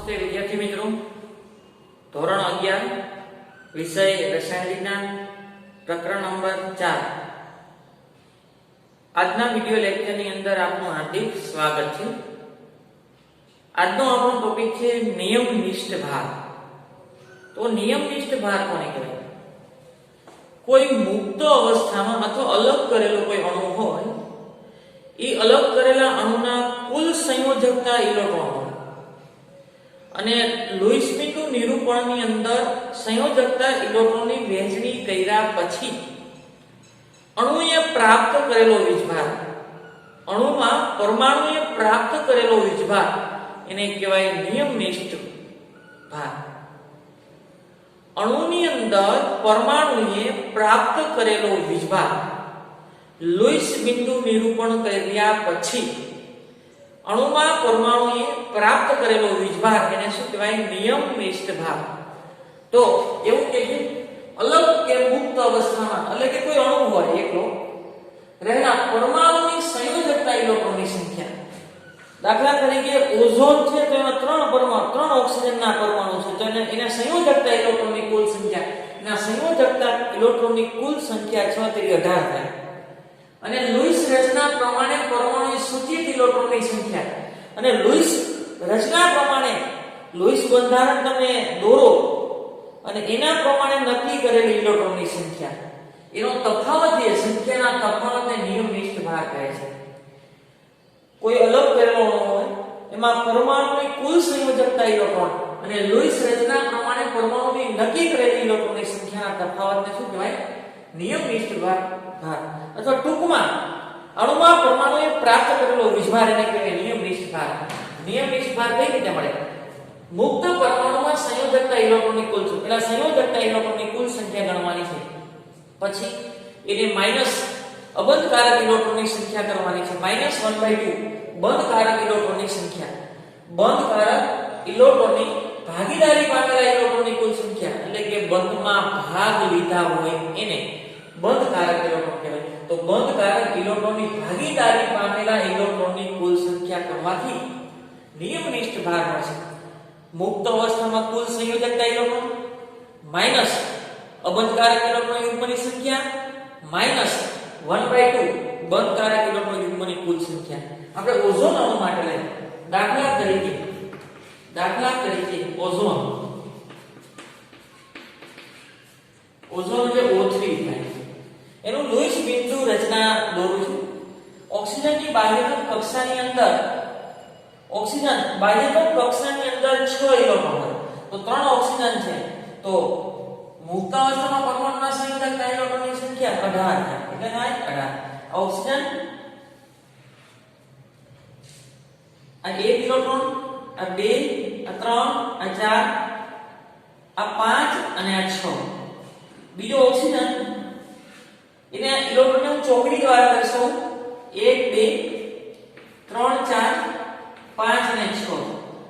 નમસ્તે વિદ્યાર્થી મિત્રો, ધોરણ 11 વિષય રસાયણ વિજ્ઞાન પ્રકરણ નંબર 4 આજના વિડિયો લેક્ચરની અંદર આપનું હાર્દિક સ્વાગત છે। આજનો આપણો ટોપિક છે નિયમનિષ્ઠ ભાર। તો નિયમનિષ્ઠ ભાર કોને કહેવાય? કોઈ મુક્ત અવસ્થામાં અથવા અલગ કરેલો કોઈ અણુ હોય, એ અલગ કરેલા અણુના કુલ સંયોજકતા ઇલેક્ટ્રોન અને લુઈસ બિંદુ નિરૂપણની અંદર સંયોજકતા ઇલેક્ટ્રોનની વહેંચણી કર્યા પછી અણુએ પ્રાપ્ત કરેલો વીજભાર, અણુમાં પરમાણુએ પ્રાપ્ત કરેલો વીજભાર એને કહેવાય નિયમનિષ્ઠ ભાર। અણુની અંદર પરમાણુએ પ્રાપ્ત કરેલો વીજભાર લુઈસ બિંદુ નિરૂપણ કર્યા પછી અણુમાં પરમાણુએ પ્રાપ્ત કરેલો વીજભાર એને શું કહેવાય? નિયમનિષ્ઠ ભાર। તો એવું કે અલગ કે મુક્ત અવસ્થામાં એટલે કે કોઈ અણુ હોય એકલો રહેલા પરમાણુની સંયોજકતા ઇલેક્ટ્રોનની સંખ્યા, દાખલા તરીકે ઓઝોન છે તો એમાં 3 ઓક્સિજનના પરમાણુ છે, તો એના સંયોજકતા ઇલેક્ટ્રોનની કુલ સંખ્યા, એના સંયોજકતા ઇલેક્ટ્રોનની કુલ સંખ્યા 6 × 18 થાય। અને લુઈસ રચના પ્રમાણે પરમાણુની સૂચિત ઇલેક્ટ્રોનની સંખ્યા અને લુઈસ રચના પ્રમાણે લુઈસ બંધારણ તમે દોરો અને એના પ્રમાણે નક્કી કરેલી ઇલેક્ટ્રોનની સંખ્યા, એનો તફાવત એ સંખ્યાના તફાવતને નિયમનિષ્ઠ ભાર કહે છે। કોઈ અલગ કરેલો અણુ હોય એમાં પરમાણુની કુલ સંયોજકતા ઇલેક્ટ્રોન અને લુઈસ રચના પ્રમાણે પરમાણુની નક્કી કરેલી ઇલેક્ટ્રોનની સંખ્યાના તફાવતને શું કહેવાય? નિયમનિષ્ઠ ભાર। અથવા ટૂંકમાં અણુમાં પરમાણુએ પ્રાપ્ત કરેલો વીજભાર એને કહેવાય નિયમનિષ્ઠ ભાર। નિયમનિષ્ઠ ભાર કઈ રીતે મળે? મુક્ત પરમાણુમાં સંયોજકતા ઇલેક્ટ્રોનની કુલ સંખ્યા, પેલા સંયોજકતા ઇલેક્ટ્રોનની કુલ સંખ્યા ગણવાની છે, પછી એને માઈનસ અબંધકારક ઇલેક્ટ્રોનની સંખ્યા કરવાની છે, -1/2 બંધકારક ઇલેક્ટ્રોનની સંખ્યા, બંધકારક ઇલેક્ટ્રોનની ભાગીદારી પામેલા ઇલેક્ટ્રોનની કુલ સંખ્યા એટલે કે બંધમાં ભાગ લીધા હોય એને બંધકારક ઇલેક્ટ્રોન કહેવાય। તો બંધકારક ઇલેક્ટ્રોનની ભાગીદારી પામેલા ઇલેક્ટ્રોનની કુલ સંખ્યા કરવાથી નિયમનિષ્ઠ ભાર મળશે। મુક્ત અવસ્થામાં કુલ સંયોજકતા ઇલેક્ટ્રોન માઈનસ અબંધકારક ઇલેક્ટ્રોન યુગ્મની સંખ્યા -1/2 બંધકારક ઇલેક્ટ્રોન યુગ્મની કુલ સંખ્યા। આપણે ઓઝોન અણુ માટે લઈએ, દાખલા તરીકે ઓઝોન જે O3 થાય એનું લુઈસ બિંદુ રચના દોરું છું। ઓક્સિજનની બાહ્યતમ કક્ષાની અંદર 6 ઇલેક્ટ્રોન હોય તો 3 ઓક્સિજન છે, તો મુક્ત અવસ્થામાં પરમાણુના સંયોજકતા ઇલેક્ટ્રોનની સંખ્યા 18 થાય। એટલે થાય 18 ઓક્સિજન, આ 1 ઇલેક્ટ્રોન, આ 2, આ 3, આ 4, આ 5 અને આ 6। બીજો ઓક્સિજન એને ઇલેક્ટ્રોનને હું ચોકડી દ્વારા દર્શાવું, 1 2 3 4 5 અને 6।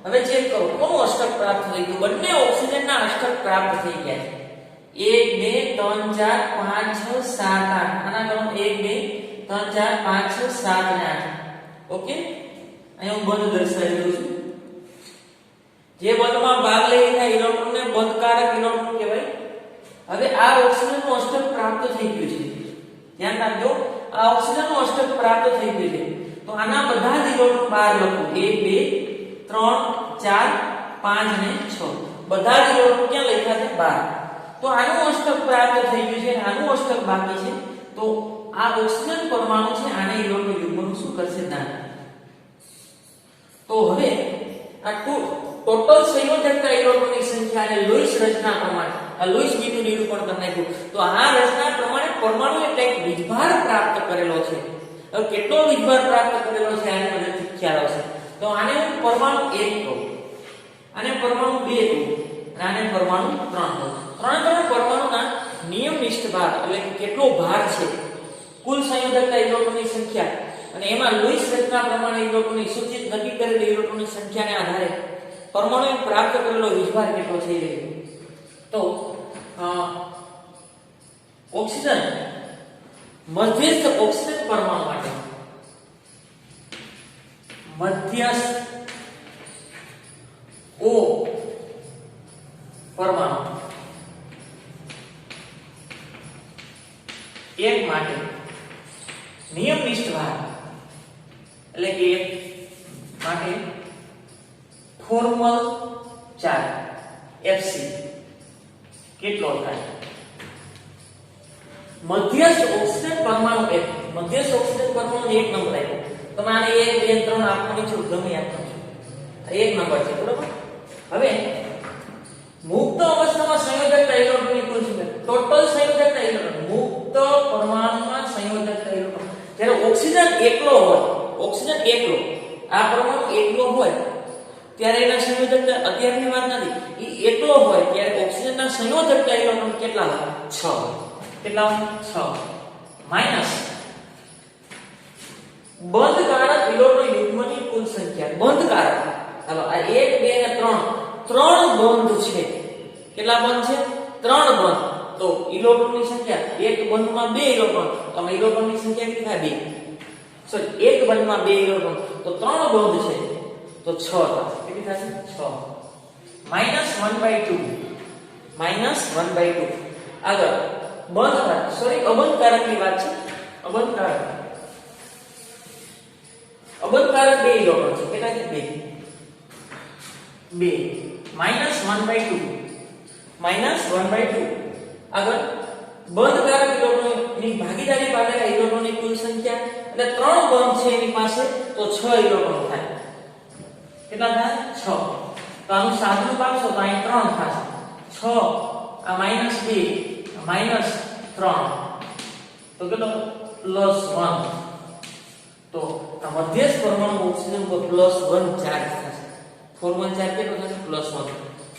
હવે ચેક કરો કોનું અષ્ટક પ્રાપ્ત થઈ ગયું? બંને ઓક્સિજનના અષ્ટક પ્રાપ્ત થઈ ગયા છે। 1 2 3 4 5 6 7 8 આના ગણો 1 2 3 4 5 6 7 અને 8। ઓકે, અહીંયા હું બંધ દર્શાવી દઉં છું। જે બંધમાં ભાગ લઈ રહ્યા ઇલેક્ટ્રોનને બંધકારક ઇલેક્ટ્રોન કહેવાય। હવે આ ઓક્સિજનનું અષ્ટક પ્રાપ્ત થઈ ગયું છે, ધ્યાન રાખજો, આ ઓક્સિજનનું અષ્ટક પ્રાપ્ત થઈ ગયું છે, તો આના બધા જ ઇલેક્ટ્રોન બહાર લખો, 1 2 3 4 5 અને 6 બધા જ ઇલેક્ટ્રોન ક્યાં લખ્યા છે? બહાર। તો આનું અષ્ટક પ્રાપ્ત થઈ ગયું છે અને આનું અષ્ટક બાકી છે, તો આ ઓક્સિજન પરમાણુ છે આને ઇલેક્ટ્રોન યુગ્મનું શું કરશે? દાન। તો હવે આ ટોટલ સંયોજકતા ઇલેક્ટ્રોનની સંખ્યા અને લુઈસ રચના પ્રમાણે આ લુઈસ બિંદુ નિરૂપણ કરી નાખ્યું, તો આ રચના પ્રમાણે પરમાણુએ કંઈક વીજભાર પ્રાપ્ત કરેલો છે। હવે કેટલો વીજભાર પ્રાપ્ત કરેલો છે આની મદદથી ખ્યાલ આવશે। તો આને હું પરમાણુ 1 કહું, આને પરમાણુ 2 કહું અને આને પરમાણુ 3 કહું। ત્રણ પરમાણુના નિયમનિષ્ઠ ભાર એટલે કે કેટલો ભાર છે, કુલ સંયોજકતા ઇલેક્ટ્રોનની સંખ્યા અને એમાં લુઈસ રચના પ્રમાણે ઇલેક્ટ્રોનની સૂચિત નક્કી કરેલી ઇલેક્ટ્રોનની સંખ્યાને આધારે પરમાણુએ પ્રાપ્ત કરેલો વીજભાર કેટલો થઈ રહ્યો। તો ઓક્સિજન મધ્યસ્થ ઓક્સિજન પરમાણુ માટે મધ્યસ્થ O પરમાણુ એક માટે નિયમનિષ્ઠ ભાર એટલે કે એક માટે ફોર્મલ ચાર્જ FC કેટલો થાય? મધ્યસ્થ ઓક્સિજન પરમાણુ એક મધ્યસ્થ ઓક્સિજન પરમાણુ એક નંબર આપ્યો. તમે આને 1 2 3 આપવાની છો, ગમે આપવાનું છો, એક નંબર છે બરોબર. હવે મુક્ત અવસ્થામાં સંયોજકતા ઇલેક્ટ્રોનની કુલ સંખ્યા, ટોટલ સંયોજકતા ઇલેક્ટ્રોન, મુક્ત પરમાણુમાં સંયોજકતા ઇલેક્ટ્રોન જ્યારે ઓક્સિજન એકલો હોય, ઓક્સિજન એકલો, આ પરમાણુ એકલો હોય ત્યારે એના સંયોજકતા, અત્યારની વાત નથી, એ એકલો હોય ત્યારે ઓક્સિજનના સંયોજકતા ઇલેક્ટ્રોન કેટલા હોય? 6. કેટલા? 6 માઈનસ બંધકારક ઇલેક્ટ્રોન યુગ્મની કુલ સંખ્યા. બંધકારક, હાલો આ 1 2 અને 3 બંધ છે. કેટલા બંધ છે? 3 બંધ. તો ઇલેક્ટ્રોનની સંખ્યા, એક બંધમાં 2 ઇલેક્ટ્રોન, તો આમાં ઇલેક્ટ્રોનની સંખ્યા કેટલી થાય? 2. સોરી, એક બંધમાં 2 ઇલેક્ટ્રોન, તો 3 બંધ છે તો 6 થાય. કેટલી થાય? 6 -1/2. -1/2. આગળ બંધકારક, સોરી અબંધકારકની વાત છે. અબંધકારક 2 ઇલેક્ટ્રોન છે. કેટલા છે? 2. -1/2. -1/2. આગળ બંધકારક ઇલેક્ટ્રોનની ભાગીદારી પામેલા ઇલેક્ટ્રોનની કુલ સંખ્યા, એટલે 3 બંધ છે એની પાસે તો 6 ઇલેક્ટ્રોન થાય. કેટલા થાય? 6. તો આનું સાદું પાડશો તો અહીં 3 થશે. 6 આ -2 -3 તો કેટલો? +1. તો આ મધ્યસ્થ પરમાણુ ઓક્સિજન પર +1 ચાર્જ થશે. ફોર્મલ ચાર્જ કેટલો થશે? +1.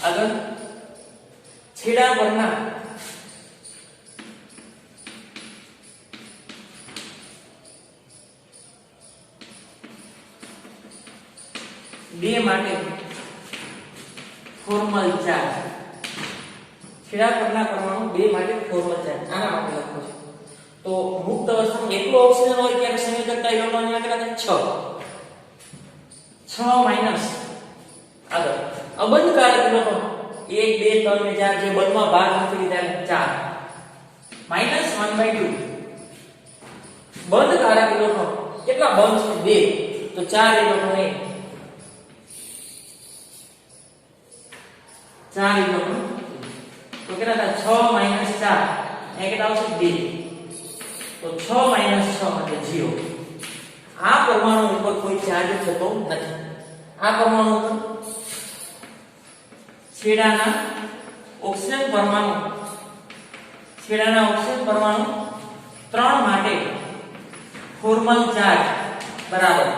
આગળ છેડા પરના બે માટે ફોર્મલ ચાર્જ, છેડા પરના પરમાણુ 2 માટે ફોર્મલ ચાર્જ આના માટે લખો છો. તો મુક્ત અવસ્થામાં એકલો ઓક્સિજન હોય ત્યારે સંયોજકતા ઇલેક્ટ્રોન કેટલા થાય? 6. 6 માઈનસ આગળ અબંધકારક ઇલેક્ટ્રોન 1 2 3 ને 4 જે બંધમાં ભાગ નથી લીધા 4 -1/2. બંધકારક ઇલેક્ટ્રોન કેટલા બંધ છે? 2. તો 4 ઇલેક્ટ્રોન 4 ઇલેક્ટ્રોન તો કેટલા થાય? 6 - 4 એ કેટલા આવશે? 2. તો 6 - 6 એટલે 0. આ પરમાણુ ઉપર કોઈ ચાર્જ થતો નથી. આ પરમાણુ ઉપર છેડાના ઓક્સિજન પરમાણુ 3 માટે ફોર્મલ ચાર્જ બરાબર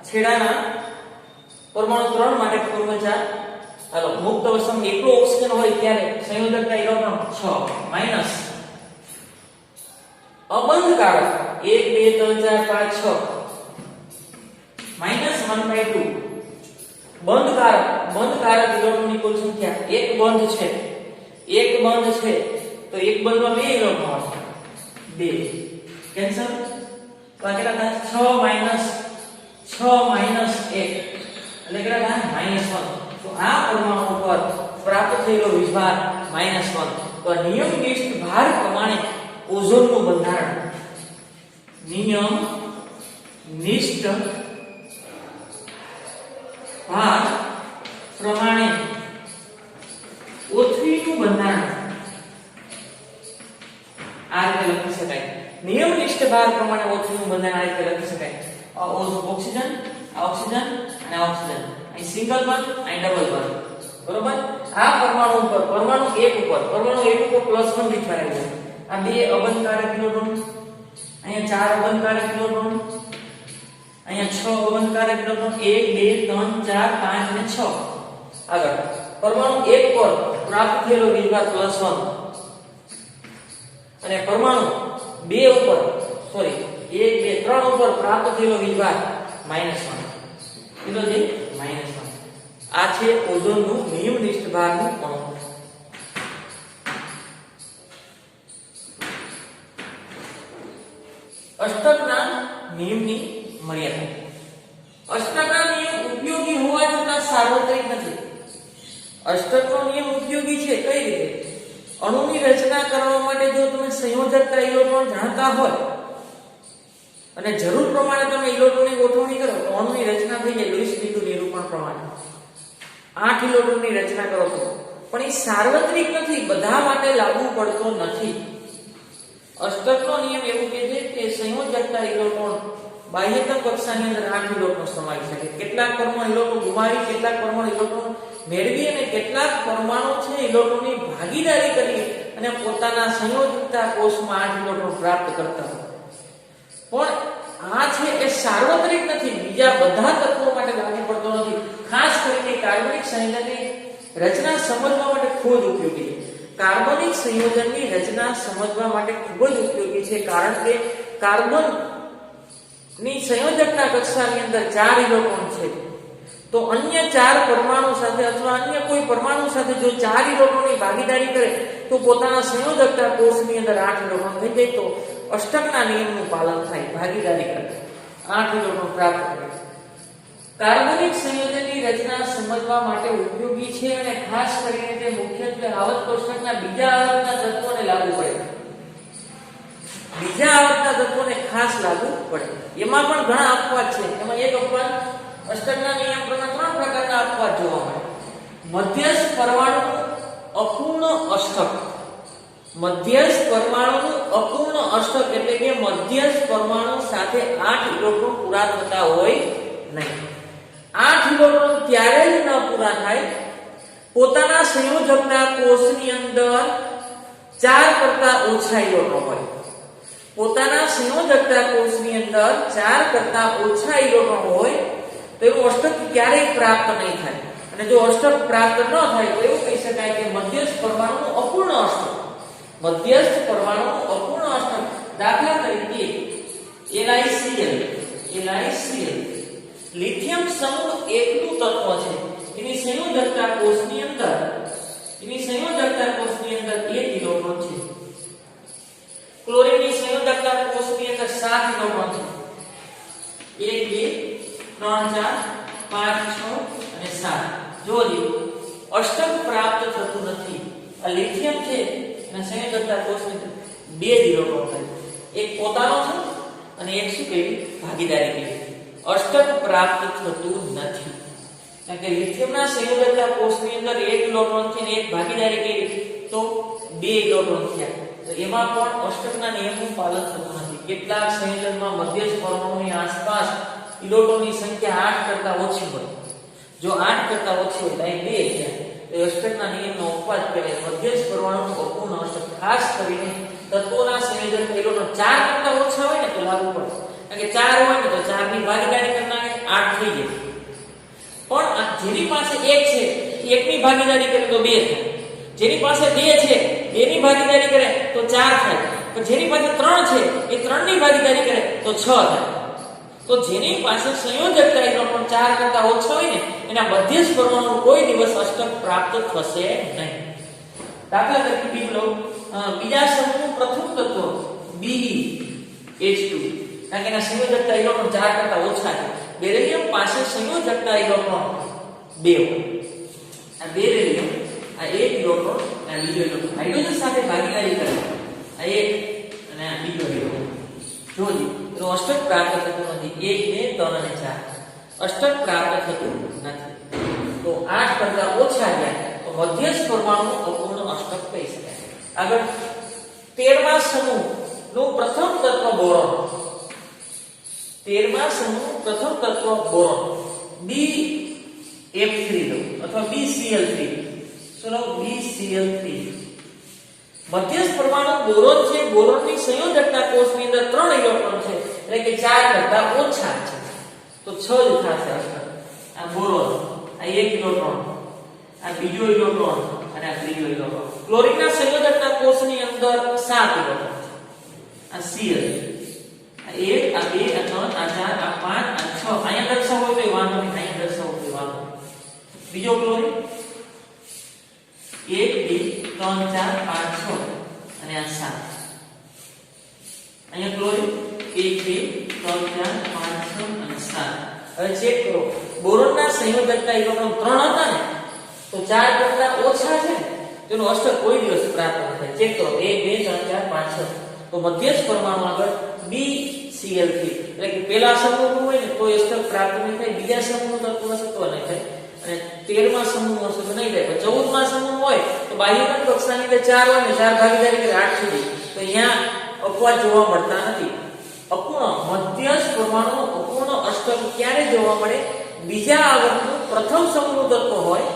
છેડાના પરમાણુ 3 માટે ફોર્મલ ચાર્જ. હાલો મુક્ત અવસ્થામાં એકલો ઓક્સિજન હોય ત્યારે સંયોજકતા ઇલેક્ટ્રોન 6 માઈનસ અબંધકારક 1 2 3 4 5 6 -1/2. બંધકારક ઇલેક્ટ્રોનની કુલ સંખ્યા, એક બંધ છે તો એક બંધમાં 2 ઇલેક્ટ્રોન હશે. 2 કેન્સલ. તો આ કેટલા થાય? 6 - 1 એટલે કેટલા થાય? -1. તો આ પરમાણુ પર પ્રાપ્ત થયેલો વીજભાર -1. તો નિયમનિષ્ઠ ભાર પ્રમાણે ઓઝોનનું બંધારણ, નિયમનિષ્ઠ ભાર પ્રમાણે O3 નું બંધારણ આ રીતે લખી શકાય. નિયમનિષ્ઠ ભાર પ્રમાણે O3 નું બંધારણ આ રીતે લખી શકાય. ઓક્સિજન અને ઓક્સિજન, અહીં સિંગલ બોન્ડ, અહીં ડબલ બોન્ડ. બરોબર. આ પરમાણુ ઉપર પરમાણુ 1 ઉપર +1 લીખવાય છે. આ 2 અબંધકારક ઇલેક્ટ્રોન, અહીંયા 4 અબંધકારક ઇલેક્ટ્રોન, અહીંયા 6 અબંધકારક ઇલેક્ટ્રોન, 1 2 3 4 5 અને 6. આગળ પરમાણુ 1 પર પ્રાપ્ત થયેલો વીજભાર +1 અને પરમાણુ 2 ઉપર સોરી 1 2 3 ઉપર પ્રાપ્ત થયેલો વીજભાર -1. કેટલો છે? -1. આ છે ઓઝોનનું નિયમનિષ્ઠ ભારનું અણુ. અષ્ટકના નિયમની મર્યાદા. અષ્ટકના નિયમ ઉપયોગી હોવા છતાં સાર્વત્રિક નથી. અષ્ટકનો નિયમ ઉપયોગી છે કઈ રીતે? અણુની રચના કરવા માટે જો તમે સંયોજકતા ઇલેક્ટ્રોન જાણતા હોય અને જરૂર પ્રમાણે તમે ઇલેક્ટ્રોનની ગોઠવણી કરો તો અણુની રચના થઈ જાય લુઈસ બિંદુ નિરૂપણ પ્રમાણે 8 ઇલેક્ટ્રોનની રચના કરો તો. પણ એ સાર્વત્રિક નથી, બધા માટે લાગુ પડતો નથી. અષ્ટકનો નિયમ એવું કહે છે કે સંયોજકતા ઇલેક્ટ્રોન બાહ્યતમ કક્ષાની અંદર 8 ઇલેક્ટ્રોન સમાવી શકે. કેટલાક પરમાણુ ઇલેક્ટ્રોન ગુમાવી, કેટલાક પરમાણુ ઇલેક્ટ્રોન મેળવી અને કેટલાક પરમાણુ છે ઇલેક્ટ્રોનની ભાગીદારી કરી અને પોતાના સંયોજકતા કોષમાં 8 ઇલેક્ટ્રોન પ્રાપ્ત કરતા હોય. પણ આ છે એ સાર્વત્રિક નથી, બીજા બધા તત્વો માટે લાગુ પડતો નથી. ખાસ કરીને કાર્બનિક સંયોજનની રચના સમજવા માટે ખૂબ જ ઉપયોગી છે. કાર્બનિક સંયોજનની રચના સમજવા માટે ખૂબ જ ઉપયોગી છે, કારણ કે કાર્બન ની સંયોજકતા કક્ષાની અંદર 4 ઇલેક્ટ્રોન છે, તો અન્ય 4 પરમાણુ સાથે અથવા અન્ય કોઈ પરમાણુ સાથે જો 4 ઇલેક્ટ્રોનની ભાગીદારી કરે તો પોતાના સંયોજકતા કોષની અંદર 8 ઇલેક્ટ્રોન થઈ જાય. તો અષ્ટકના નિયમનું પાલન થાય, ભાગીદારી કરે 8 ઇલેક્ટ્રોન પ્રાપ્ત કરે. કાર્બનિક સંયોજનની રચના સમજવા માટે ઉપયોગી છે અને ખાસ કરીને તે મુખ્યત્વે આવર્ત કોષ્ટકના બીજા આવર્તના તત્વોને લાગુ પડે. બીજા આવર્તના તત્વોને ખાસ લાગુ પડે. એમાં પણ ઘણા અપવાદ છે. એમાં એક અપવાદ અષ્ટકના નિયમ પ્રમાણે 3 પ્રકારના અપવાદ જોવા મળે. મધ્યસ્થ પરમાણુ અપૂર્ણ અષ્ટક. મધ્યસ્થ પરમાણુ અપૂર્ણ અષ્ટક એટલે કે મધ્યસ્થ પરમાણુ સાથે 8 ઇલેક્ટ્રોન પૂરા થતા હોય નહીં. 8 ઇલેક્ટ્રોન ત્યારે જ ન પૂરા થાય પોતાના સંયોજકતા કોષની અંદર 4 કરતા ઓછા ઇલેક્ટ્રોન હોય. પોતાના સંયોજકતા કોષની અંદર 4 કરતા ઓછા ઇલેક્ટ્રોન હોય તો એવું અષ્ટક ક્યારેય પ્રાપ્ત નહીં થાય. અને જો અષ્ટક પ્રાપ્ત ન થાય તો એવું કહી શકાય કે મધ્યસ્થ પરમાણુ અપૂર્ણ અષ્ટક. મધ્યસ્થ પરમાણુ અપૂર્ણ અષ્ટક. દાખલા તરીકે LiCl લિથિયમ સમૂહ એકલું તત્વ છે. એની સંયોજકતા કોષની અંદર 1 ઇલેક્ટ્રોન છે. ક્લોરીનની સંયોજકતા કોષની અંદર 7 ઇલેક્ટ્રોન છે. 1 2 3 4 5 6 અને 7. જોજો અષ્ટક પ્રાપ્ત થતું નથી. આ લિથિયમ છે અને સંયોજકતા કોષની અંદર 2 ઇલેક્ટ્રોન છે. એક પોતાનો છે અને એક શું કહેવી ભાગીદારી કહેવી. અષ્ટક પ્રાપ્ત થતું નથી કારણ કે લિથિયમના સંયોજકતા કોષની અંદર 1 ઇલેક્ટ્રોન છે અને એક ભાગીદારી કહેવી તો 2 ઇલેક્ટ્રોન થયા. તો એમાં પણ અષ્ટકના નિયમનું પાલન થતું નથી. કેટલાક સંયોજનમાં મધ્યસ્થ પરમાણુની આસપાસ ઇલેક્ટ્રોનની સંખ્યા 8 કરતા ઓછી હોય. જો 8 કરતા ઓછી હોય તો અહીં 2 છે. તો અષ્ટકના નિયમનો અપવાદ કહેવાય. મધ્યસ્થ પરમાણુનું અપૂર્ણ અષ્ટક. ખાસ કરીને તત્વોના સંયોજન ઇલેક્ટ્રોન 4 કરતા ઓછા હોય ને તો લાગુ પડે. કારણ કે 4 હોય ને તો 4 ની ભાગીદારી કરનારે 8 થઈ જાય. પણ જેની પાસે 1 છે એ 1 ની ભાગીદારી કરે તો 2 થાય. જેની પાસે 2 છે 2 ની ભાગીદારી કરે તો 4 થાય. પણ જેની પાસે 3 છે એ 3 ની ભાગીદારી કરે તો 6 થાય. તો જેની પાસે સંયોજકતા ઇલેક્ટ્રોન 4 કરતા ઓછા હોય ને એના મધ્યસ્થ પરમાણુ કોઈ દિવસ અષ્ટક પ્રાપ્ત થશે નહીં. દાખલા તરીકે બીજા સમૂહનું પ્રથમ તત્વ BeH2 કારણ કે એના સંયોજકતા ઇલેક્ટ્રોન 4 કરતા ઓછા છે. બેરિલિયમ પાસે સંયોજકતા ઇલેક્ટ્રોન 2 હોય. આ બેરિલિયમ આ 1 ઇલેક્ટ્રોન અને બીજો ઇલેક્ટ્રોન હાઇડ્રોજન સાથે ભાગીદારી કરે. આ 1 અને આ બીજો ઇલેક્ટ્રોન. જોજો તો અષ્ટક પ્રાપ્ત થતું નથી. 1 2 3 અને 4 અષ્ટક પ્રાપ્ત થતું નથી. તો 8 કરતા ઓછા જાય તો મધ્યસ્થ પરમાણુ અપૂર્ણ અષ્ટક કહી શકાય. આગળ 13મા સમૂહનું પ્રથમ તત્વ બોરોન. 13મા સમૂહનું પ્રથમ તત્વ બોરોન BF3 લો અથવા BCl3. ચલો BCl3 મધ્યસ્થ પરમાણુ બોરોન છે. બોરોનની સંયોજકતા કોષની અંદર 3 ઇલેક્ટ્રોન છે એટલે કે 4 કરતા ઓછા છે તો 6 જ થશે અષ્ટક. આ બોરોન આ 1 ઇલેક્ટ્રોન આ બીજો ઇલેક્ટ્રોન અને આ ત્રીજો ઇલેક્ટ્રોન. ક્લોરીનના સંયોજકતા કોષની અંદર 7 ઇલેક્ટ્રોન છે. આ Cl આ 1 આ 2 આ 3 આ 4 આ 5 આ 6 અહીંયા દર્શાવો તો વાંધો નહીં. અહીંયા દર્શાવો તો વાંધો. બીજો ક્લોરીન 1 2 3 4 5 6 અને આ 7. અહીંયા ક્લોરીન 1 2 3 4 5 6 અને 7. હવે ચેક કરો બોરોનના સંયોજકતા ઇલેક્ટ્રોન 3 હતા ને તો તો 4 કરતા ઓછા છે તેનો અષ્ટક કોઈ દિવસ પ્રાપ્ત ન થાય. ચેક કરો 1 2 3 4 5 6. તો મધ્યસ્થ પરમાણુ આગળ BCl3 એટલે કે પહેલા સમૂહનું હોય ને તો અષ્ટક પ્રાપ્ત નહીં થાય, બીજા સમૂહનું તત્વ સત્વ નહીં થાય અને 13મા સમૂહનું સત્વ નહીં થાય. પણ 14મા સમૂહ હોય તો બાહ્યકણ કક્ષાની અંદર 4 હોય ને 4 ભાગીદારી કરે 8 સુધી, તો અહીંયા અપવાદ જોવા મળતા નથી. અપૂર્ણ મધ્યસ્થ પરમાણુ અપૂર્ણ અષ્ટક ક્યારે જોવા મળે? બીજા આવર્તનું પ્રથમ સમૂહનું તત્વ હોય,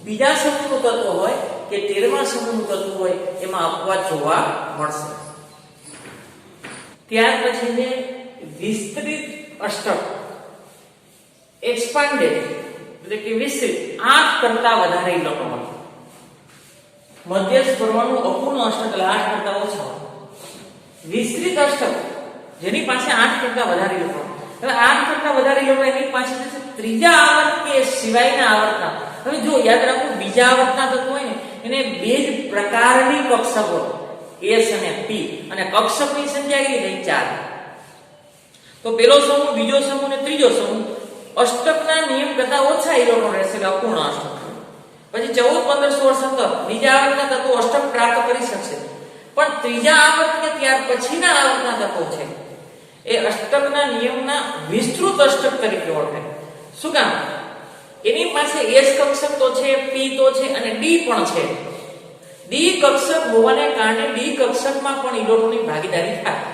બીજા સમૂહનું તત્વ હોય કે 13મા સમૂહનું તત્વ હોય, એમાં અપવાદ જોવા મળશે. ત્યાર પછી છે વિસ્તૃત અષ્ટક, એક્સપાન્ડેડ એટલે કે વિસ્તૃત 8 કરતા વધારે ઇલેક્ટ્રોન. મધ્યસ્થ પરમાણુ અપૂર્ણ અષ્ટક એટલે 8 કરતા ઓછા. વિસ્તૃત અષ્ટક જેની પાસે 8 કરતા વધારે ઇલેક્ટ્રોન. હવે 8 કરતા વધારે ઇલેક્ટ્રોન એની પાસે છે ત્રીજા આવર્ત કે સિવાયના આવર્તના. હવે જો યાદ રાખો બીજા આવર્તના તત્વ હોય ને એને બે જ પ્રકારની કક્ષક હોય, S અને P, અને કક્ષકની સંખ્યા કેટલી થઈ? 4. તો પેલો સમૂહ, બીજો સમૂહ અને ત્રીજો સમૂહ અષ્ટકના નિયમ કરતા ઓછા ઇલેક્ટ્રોન રહેશે એટલે અપૂર્ણ અષ્ટક. પછી 14 15 16 17 બીજા આવર્તના તત્વો અષ્ટક પ્રાપ્ત કરી શકશે, પણ ત્રીજા આવર્ત કે ત્યાર પછીના આવર્તના તત્વો છે એ અષ્ટકના નિયમના વિસ્તૃત અષ્ટક તરીકે ઓળખાય. શું કામ? એની પાસે S કક્ષક તો છે, P તો છે અને D પણ છે. D કક્ષક હોવાને કારણે D કક્ષકમાં પણ ઇલેક્ટ્રોનની ભાગીદારી થાય.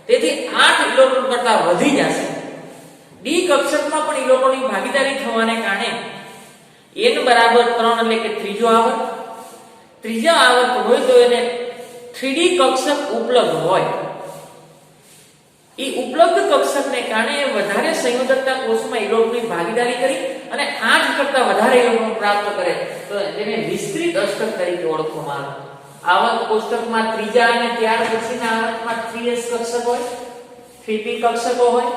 તેથી 8 ઇલેક્ટ્રોન કરતા વધી જશે. D કક્ષકમાં પણ ઇલેક્ટ્રોનની ભાગીદારી થવાને કારણે n બરાબર 3 એટલે કે ત્રીજો આવર્ત. ત્રીજા આવર્ત હોય તો એને 3D કક્ષક ઉપલબ્ધ હોય. એ ઉપલબ્ધ કક્ષકને કારણે વધારે સંયોજકતા કોષમાં ઇલેક્ટ્રોનની ભાગીદારી કરી અને 8 કરતા વધારે ઇલેક્ટ્રોન પ્રાપ્ત કરે તો તેને વિસ્તૃત અષ્ટક તરીકે ઓળખવામાં આવે. આવર્ત કોષ્ટકમાં ત્રીજા અને ત્યાર પછીના આવર્તમાં 3s કક્ષક હોય, 3p કક્ષકો હોય,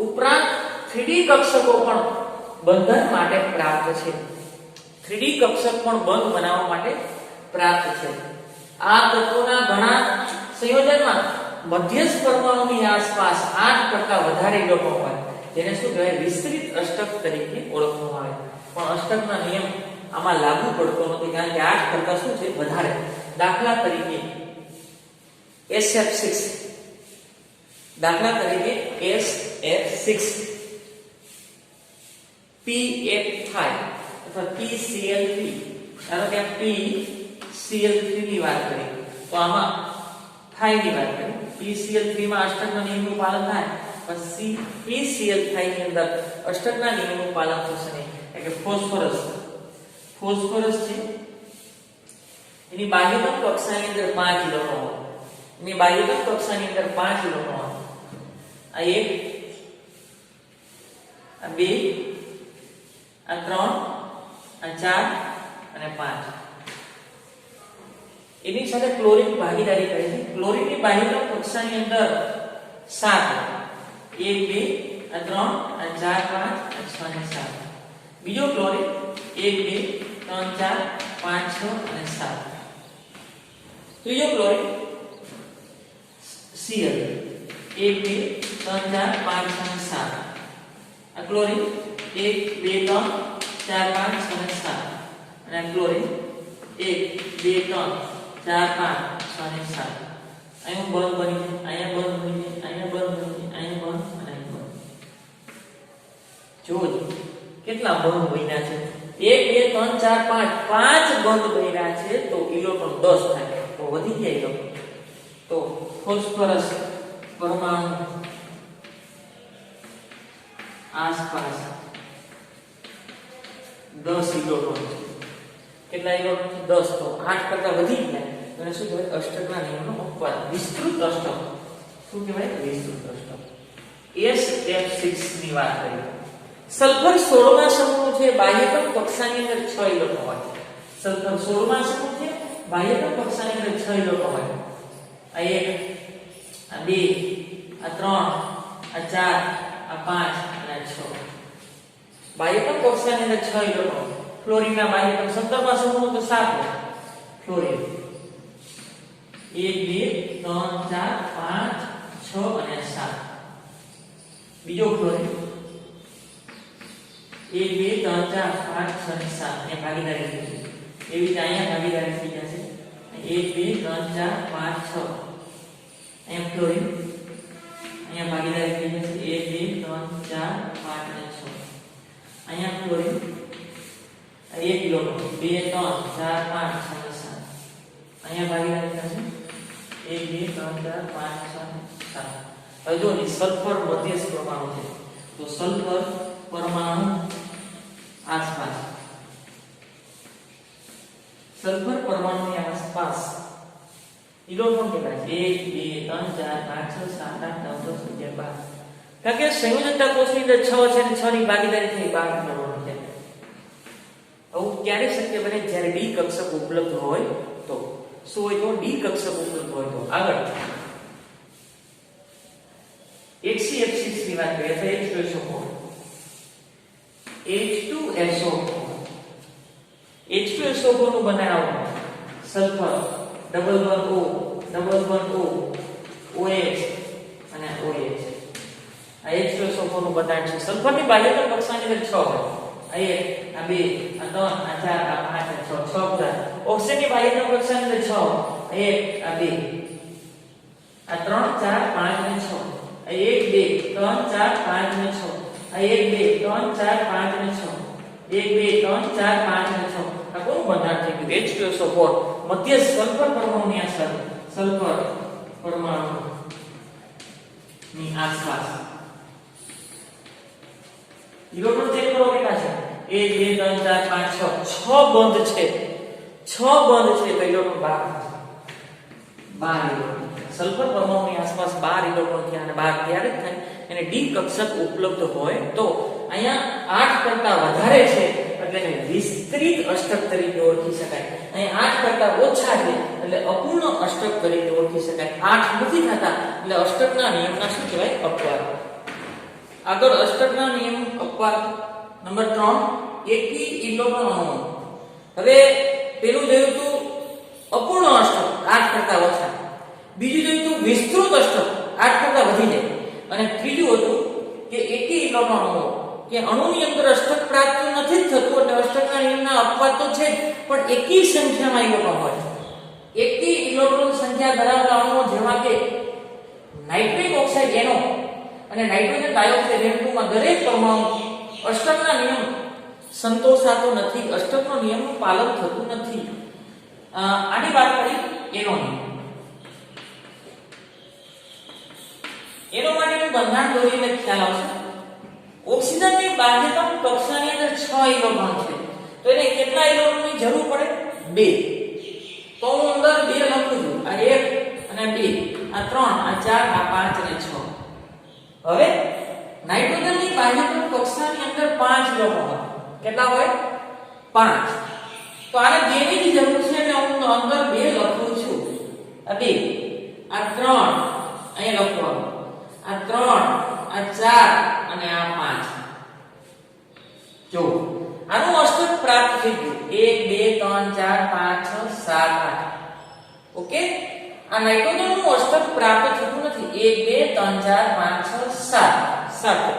ઉપરાંત 3d કક્ષકો પણ બંધન માટે પ્રાપ્ત છે. 3d કક્ષક પણ બંધ બનાવવા માટે પ્રાપ્ત છે. આ તત્વોના ઘણા સંયોજનમાં મધ્યસ્થ પરમાણુની આસપાસ 8 કરતા વધારે ઇલેક્ટ્રોન હોય, જેને શું કહેવાય? વિસ્તૃત અષ્ટક તરીકે ઓળખવામાં આવે. પણ અષ્ટકના નિયમ આમાં લાગુ પડતો નથી કારણ કે 8 કરતા શું છે? વધારે. દાખલા તરીકે SF6, દાખલા તરીકે SF6, P8 અથવા PCl3, ધારો કે PCl3 ની વાત કરીએ તો આમાં 5 ની વાત કરીએ. PCl3 માં અષ્ટકના નિયમનું પાલન થાય, પછી PCl5 ની અંદર અષ્ટકના નિયમનું પાલન થશે નહીં. એટલે કે ફોસ્ફરસ છે એની બાહ્યતમ કક્ષાની અંદર 5 ઇલેક્ટ્રોન હોય. એની બાહ્યતમ કક્ષાની અંદર 5 ઇલેક્ટ્રોન હોય. આ 1, આ 2, આ 3, આ 4 અને 5. એની સાથે ક્લોરીન ભાગીદારી કરે છે. ક્લોરીનની બાહ્યતમ કક્ષાની અંદર 7, 1 2 આ 3 આ 4 5 આ 6 અને 7. બીજો ક્લોરીન 1 2 3 4 5 6 અને 7. ત્રીજો ક્લોરીન Cl 1 2 3 4 5 6 અને 7. આ ક્લોરીન 1 2 3 4 5 6 અને 7. અને આ ક્લોરીન 1 2 3 4 5 6 અને 7. અહીં બંધ બની છે, અહીંયા બંધ બની છે, અહીંયા બંધ બની છે, અહીંયા બંધ અને અહીંયા બંધ. જોજો કેટલા બંધ બન્યા છે? 1 2 3 4 5 બંધ બન્યા છે તો ઇલેક્ટ્રોન 10 થાય. તો વધી ગયા ઇલેક્ટ્રોન. તો ફોસ્ફરસ પરમાણુ આસપાસ 10 ઇલેક્ટ્રોન છે. કેટલા ઇલેક્ટ્રોન છે? 10. તો 8 કરતા વધી ગયા તો શું કહેવાય? અષ્ટકના નિયમનો અપવાદ. વિસ્તૃત અષ્ટક. શું કહેવાય? વિસ્તૃત અષ્ટક. SF6 ની વાત કરીએ. સલ્ફર 16મા સમૂહ છે, બાહ્યતમ કક્ષાની અંદર 6 ઇલેક્ટ્રોન હોય. સલ્ફર 16મા સમૂહ છે, બાહ્યતમ કક્ષાની અંદર 6 ઇલેક્ટ્રોન હોય. આ 1 આ 2 આ 3 આ 4 આ 5 અને 6. બાહ્યતમ કક્ષાની અંદર 6 ઇલેક્ટ્રોન. ફ્લોરિનના બાહ્યતમ 17મા સમૂહ તો 7 હોય. ફ્લોરિન 1 2 3 4 5 6 અને 7. બીજો ફ્લોરિન 1 1 2 3 4 5 6 7 એ ભાગીદારી થઈ ગઈ એવી રીતે અહીંયા ભાગીદારી થઈ જશે 1 2 3 4 5 6 અહીંયા ફ્લોરિંગ અહીંયા ભાગીદારી થઈ જશે 1 2 3 4 5 અને 6 અહીંયા ફ્લોરિંગ 1 કિલોનો 2 3 4 5 6 7 અહીંયા ભાગીદારી થશે 1 2 3 4 5 6 7 હવે જો સલ્ફર મધ્યસ્થ પરમાણુ છે તો સલ્ફર પરમાણુ આસપાસ સલ્ફર પરમાણુની આસપાસ ઇલેક્ટ્રોન કેટલા છે 1 2 3 4 5 6 7 8 9 10 11 12 કારણ કે સંયોજકતા કોષની અંદર 6 છે અને 6 ની ભાગીદારી થઈ 12 ઇલેક્ટ્રોન છે આવું ક્યારે શક્ય બને જ્યારે ડી કક્ષક ઉપલબ્ધ હોય તો શું હોય તો ડી કક્ષક ઉપલબ્ધ હોય તો આગળ HCFC ની વાત કરીએ તો H2SO4 નું બનાવવું sulphur double bond O OH અને OH આ H2SO4 નું બંધારણ છે સલ્ફરની બાહ્યતમ કક્ષાની અંદર 6 હોય આ 1 આ 2 આ 3 આ 4 આ 5 આ 6 પૂરા ઓક્સિજનની બાહ્યતમ કક્ષાની અંદર 6 આ 1 આ 2 આ 3 4 5 અને 6 1 2 3 4 5 અને 6 આ 1 2 3 4 5 અને 6 1 2 3 4 5 અને 6 આ કોનું બંધારણ થઈ ગયું H2SO4 મધ્ય સલ્ફર પરમાણુની અસર સલ્ફર પરમાણુ ની આસપાસ ઇલેક્ટ્રોન ચેક કરો કેટલા છે 1 2 3 4 5 6 6 બંધ છે 6 બંધ છે તો ઇલેક્ટ્રોન 12 ઇલેક્ટ્રોન સલ્ફર પરમાણુની આસપાસ 12 ઇલેક્ટ્રોન થયા અને 12 ત્યારે જ થાય અને ડી કક્ષક ઉપલબ્ધ હોય તો અહીંયા 8 કરતા વધારે છે એટલે એને વિસ્તૃત અષ્ટક તરીકે ઓળખી શકાય અહીંયા 8 કરતા ઓછા છે એટલે અપૂર્ણ અષ્ટક તરીકે ઓળખી શકાય 8 નથી થતા એટલે અષ્ટકના નિયમના શું કહેવાય અપવાદ આગળ અષ્ટકના નિયમ અપવાદ નંબર 3 એકી ઇલેક્ટ્રોન અણુ હવે પેલું જોયું તો અપૂર્ણ અષ્ટક 8 કરતા ઓછા બીજું જોયું તો વિસ્તૃત અષ્ટક 8 કરતા વધી જાય અને ત્રીજું હતું કે એકી ઇલેક્ટ્રોન અણુ કે અણુની અંદર અષ્ટક પ્રાપ્ત નથી થતું એટલે અષ્ટકના નિયમના અપવાદ તો છે પણ એકી સંખ્યામાં ઇલેક્ટ્રોન હોય એકી ઇલેક્ટ્રોન સંખ્યા ધરાવતા અણુઓ જેવા કે નાઇટ્રિક ઓક્સાઇડ NO અને નાઇટ્રોજન ડાયોક્સાઇડ NO માં દરેક પરમાણુ અષ્ટકના નિયમ સંતોષાતો નથી અષ્ટકનો નિયમનું પાલન થતું નથી આની વાત કરી NO ની એનો માટેનું બંધારણ દોરીને ખ્યાલ આવશે ઓક્સિજનની બાહ્યતમ કક્ષાની અંદર 6 ઇલેક્ટ્રોન છે તો એને કેટલા ઇલેક્ટ્રોનની જરૂર પડે 2 તો હું અંદર 2 લખું છું આ 1 અને 2 આ 3 આ 4 આ 5 અને 6 હવે નાઇટ્રોજનની બાહ્યતમ કક્ષાની અંદર 5 ઇલેક્ટ્રોન હોય કેટલા હોય 5 તો આને 2 ની જરૂર છે એટલે હું અંદર 2 લખું છું આ 2 આ 3 અહીંયા લખવાનું આ 3 આ 4 અને આ 5 જો આનું અષ્ટક પ્રાપ્ત થઈ ગયું 1 2 3 4 5 6 7 8 ઓકે આ નાઇટ્રોજનનું અષ્ટક પ્રાપ્ત થતું નથી 1 2 3 4 5 6 7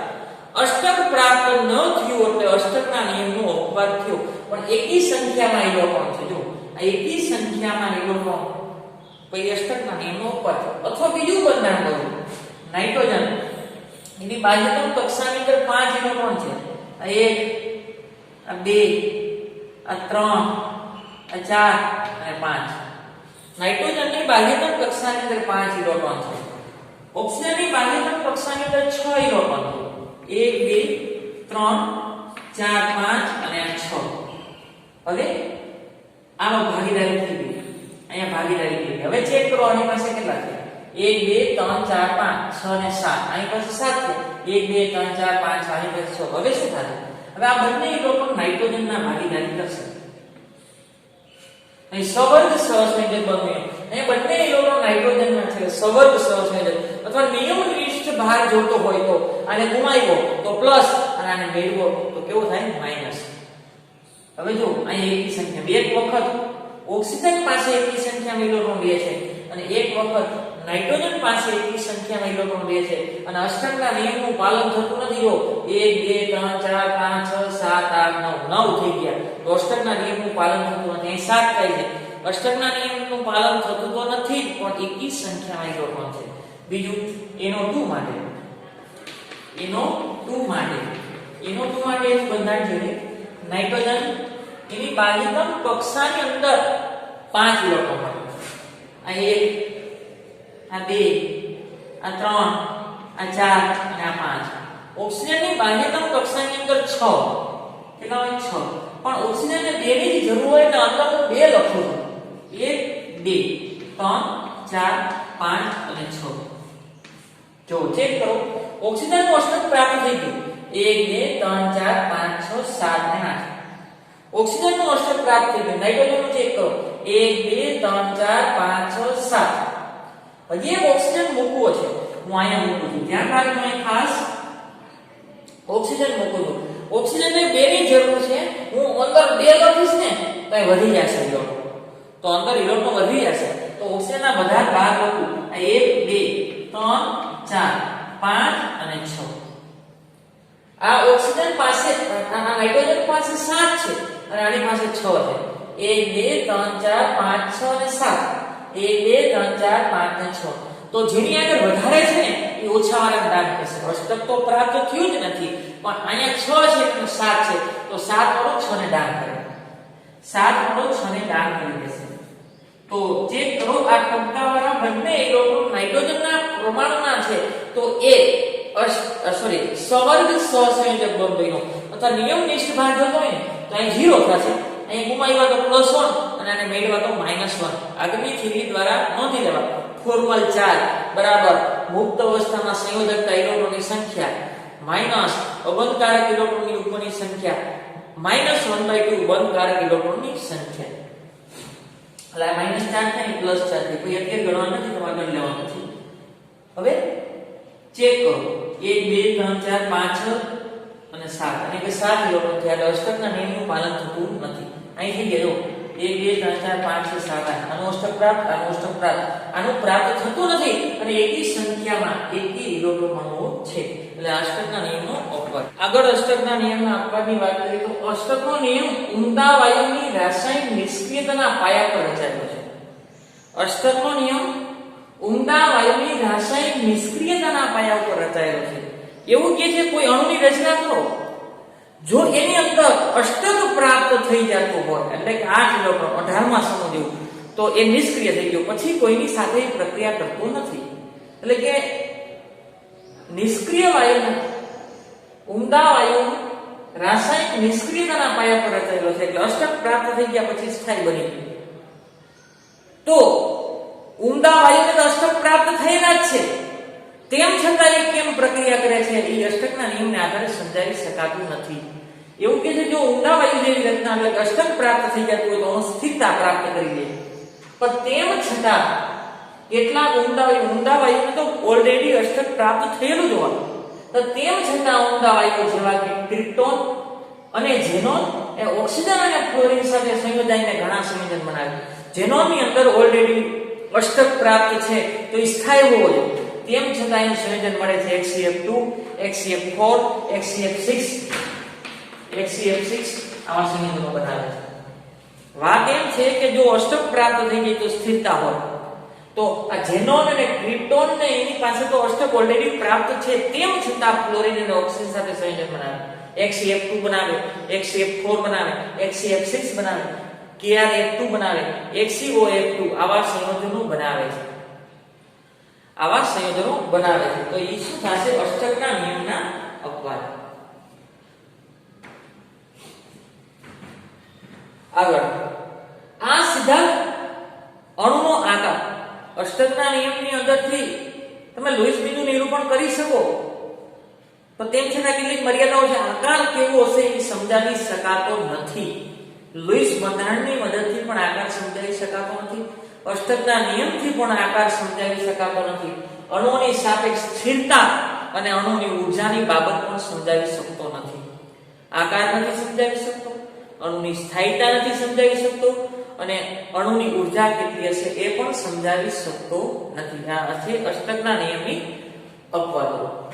અષ્ટક પ્રાપ્ત ન થયું એટલે અષ્ટકના નિયમનો અપવાદ થયો પણ એકી સંખ્યામાં ઇલેક્ટ્રોન છે જો આ એકી સંખ્યામાં ઇલેક્ટ્રોન પછી અષ્ટકના નિયમનો અપવાદ અથવા બીજું બંધારણ દઉં નાઇટ્રોજન એની બાહ્યતમ કક્ષાની અંદર 5 ઇલેક્ટ્રોન છે આ 1 આ 2 આ 3 આ 4 અને 5 નાઇટ્રોજનની બાહ્યતમ કક્ષાની અંદર 5 ઇલેક્ટ્રોન છે ઓક્સિજનની બાહ્યતમ કક્ષાની અંદર 6 ઇલેક્ટ્રોન છે 1 2 3 4 5 અને 6 હવે આમાં ભાગીદારી થઈ ગઈ અહીંયા ભાગીદારી થઈ ગઈ હવે ચેક કરો આની પાસે કેટલા છે 1 2 3 4 5 6 અને 7 આની પાસે 7 છે 1 2 3 4 5 આની પાસે 6 હવે શું થાય હવે આ બંને ઇલેક્ટ્રોન નાઇટ્રોજનના ભાગીદારી કરશે અહીં સવર્ગ સહસંયોજક બન્યું અહીં બંને ઇલેક્ટ્રોન નાઇટ્રોજનના છે સવર્ગ સહસંયોજક અથવા નિયમનિષ્ઠ ભાર જોતો હોય તો આને ગુમાવ્યો તો પ્લસ અને આને મેળવો તો કેવો થાય માઈનસ હવે જો અહીં એકી સંખ્યા એક વખત ઓક્સિજન પાસે એકી સંખ્યામાં ઇલેક્ટ્રોન લે છે અને એક વખત નાઇટ્રોજન પાસે એકી સંખ્યામાં ઇલેક્ટ્રોન રહે છે અને અષ્ટકના નિયમનું પાલન થતું નથી. જો 1 2 3 4 5 6 7 8 9 થઈ ગયા તો અષ્ટકના નિયમનું પાલન થતું નથી. અહીં 7 થાય છે. અષ્ટકના નિયમનું પાલન થતું તો નથી પણ એકી સંખ્યામાં ઇલેક્ટ્રોન છે. બીજું NO2 માટે NO2 માટે એનું બંધારણ જોઈએ. નાઇટ્રોજન એની બાહ્યતમ કક્ષાની અંદર 5 ઇલેક્ટ્રોન હોય. આ 1 આ 2 આ 3 આ 4 અને આ 5. ઓક્સિજનની બાહ્યતમ કક્ષાની અંદર 6 કેટલા હોય 6 પણ ઓક્સિજનને 2 ની જરૂર હોય એટલે અંદર હું 2 લખું છું. 1 2 3 4 5 અને 6. જો ચેક કરો ઓક્સિજનનું અષ્ટક પ્રાપ્ત થઈ ગયું. 1 2 3 4 5 6 7 અને 8. ઓક્સિજનનું અષ્ટક પ્રાપ્ત થઈ ગયું. નાઇટ્રોજનનું ચેક કરો 1 2 3 4 5 6 7. હજી એક ઓક્સિજન મૂકવો છે. હું અહીંયા મૂકું છું. ધ્યાન રાખજો અહીં ખાસ ઓક્સિજન મૂકું છું. ઓક્સિજનને 2 ની જરૂર છે. હું અંદર 2 લખીશ ને તો એ વધી જશે ઇલેક્ટ્રોન. તો અંદર ઇલેક્ટ્રોન વધી જશે. તો ઓક્સિજનના બધા ભાગ લખું. આ 1 2 3 4 5 અને 6. આ ઓક્સિજન પાસે આ નાઇટ્રોજન પાસે 7 છે અને આની પાસે 6 છે. 1 2 3 4 5 6 અને 7. 1 2 3 4 5 અને 6. તો જેની આગળ વધારે છે ને એ ઓછા વાળા દાન કરશે. અષ્ટક તો પ્રાપ્ત થયું જ નથી પણ અહીંયા 6 છે અને 7 છે તો 7 વાળો 6 ને દાન કરે. 7 વાળો 6 ને દાન કરી દેશે. તો ચેક કરો આ ટપકાવાળા બંને ઇલેક્ટ્રોન નાઇટ્રોજનના પરમાણુના છે તો એ સવર્ગ સહસંયોજક બંધ બન્યો અથવા નિયમનિષ્ઠ ભાગ હતો ને તો અહીં 0 થશે. અહીં ગુમાવ્યા તો +1 અને આને મેળવ્યા તો -1. આગળની થિયરી દ્વારા નોંધી લેવા. ફોર્મલ ચાર્જ બરાબર મુક્ત અવસ્થામાં સંયોજકતા ઇલેક્ટ્રોનની સંખ્યા માઈનસ અબંધકારક ઇલેક્ટ્રોનની ઉપરની સંખ્યા -1/2 બંધકારક ઇલેક્ટ્રોનની સંખ્યા. એટલે આ -4 થાય ને +4 થાય. કોઈ અત્યારે ગણવા નથી તો આગળ લેવાનું છે. હવે ચેક કરો 1 2 3 4 5 અને 7 અને કે 7 ઇલેક્ટ્રોન થયા. અષ્ટકના નિયમનું પાલન થતું નથી. અહીં થઈ ગયો 1 2 3 4 5 6 7 8. આનો અષ્ટક પ્રાપ્ત આનો અષ્ટક પ્રાપ્ત. આનું પ્રાપ્ત થતું નથી અને એકી સંખ્યામાં એકી ઇલેક્ટ્રોન અણુઓ છે. એટલે અષ્ટકના નિયમનો અપવાદ. આગળ અષ્ટકના નિયમના અપવાદની વાત કરીએ તો અષ્ટકનો નિયમ ઉમદા વાયુની રાસાયણિક નિષ્ક્રિયતાના પાયા પર રચાયેલો છે. અષ્ટકનો નિયમ ઉમદા વાયુની રાસાયણિક નિષ્ક્રિયતાના પાયા ઉપર રચાયેલો છે. એવું કે છે કોઈ અણુની રચના કરો જો એની અંદર અષ્ટક પ્રાપ્ત થઈ જતો હોય એટલે કે 8 ઇલેક્ટ્રોન 18માં સમૂહ જેવું તો એ નિષ્ક્રિય થઈ ગયો પછી કોઈની સાથે પ્રક્રિયા કરતો નથી. એટલે કે નિષ્ક્રિય વાયુ ઉમદા વાયુ રાસાયણિક નિષ્ક્રિયતાના પાયા પર રચાયેલો છે. એટલે અષ્ટક પ્રાપ્ત થઈ ગયા પછી સ્થાયી બની ગયું. તો ઉમદા વાયુને તો અષ્ટક પ્રાપ્ત થયેલા જ છે તેમ છતાં એ કેમ પ્રક્રિયા કરે છે એ અષ્ટકના નિયમને આધારે સમજાવી શકાતું નથી. એવું કે છે જો ઉમદા વાયુ જેવી રચના એટલે અષ્ટક પ્રાપ્ત થઈ જતું હોય તો સ્થિરતા પ્રાપ્ત કરી લે પણ તેમ છતાં કેટલાક ઉમદા વાયુને તો ઓલરેડી અષ્ટક પ્રાપ્ત થયેલું જ હોય તો તેમ છતાં ઉમદા વાયુઓ જેવા કે ક્રિપ્ટોન અને ઝેનોન એ ઓક્સિજન અને ફ્લોરિન સાથે સંયોજાઈને ઘણા સંયોજન બનાવે. ઝેનોનની અંદર ઓલરેડી અષ્ટક પ્રાપ્ત છે તો એ સ્થાયી હોવો જોઈએ. તેમ છતાં એનું સંયોજન મળે છે HCF2 HCF4 HCF6 આવા સંયોજનો બનાવે છે. વાત એમ છે કે જો અષ્ટક પ્રાપ્ત થઈ ગઈ તો સ્થિરતા હોય તો આ ઝેનોન અને ક્રિપ્ટોન ને એની પાસે તો અષ્ટક ઓલરેડી પ્રાપ્ત છે તેમ છતાં ફ્લોરિન અને ઓક્સિજન સાથે સંયોજન બનાવે. HCF2 બનાવે HCF4 બનાવે HCF6 બનાવે KrF2 બનાવે HCOF2 આવા સંયોજનો બનાવે છે. આવા સંયોજનો બનાવે છે તો એ શું થશે અષ્ટકના નિયમના અપવાદ. આગળ આ સીધા અણુનો આકાર અષ્ટકના નિયમની અંદરથી તમે લોઈસ બિંદુ નિરૂપણ કરી શકો તો તેમ છતાં કેટલીક મર્યાદાઓ છે. આકાર કેવો હશે એ સમજાવી શકાતો નથી. લોઈસ બંધારણની મદદથી પણ આકાર સમજાવી શકાતો નથી. અષ્ટકના નિયમથી પણ આકાર સમજાવી શકાતો નથી. અણુઓની સાપેક્ષ સ્થિરતા અને અણુની ઊર્જાની બાબત પણ સમજાવી શકતો નથી. આકાર નથી સમજાવી શકતો, અણુની સ્થાયીતા નથી સમજાવી શકતો અને અણુની ઉર્જા કેટલી હશે એ પણ સમજાવી શકતો નથી. આ છે અષ્ટકના નિયમની અપવાદો.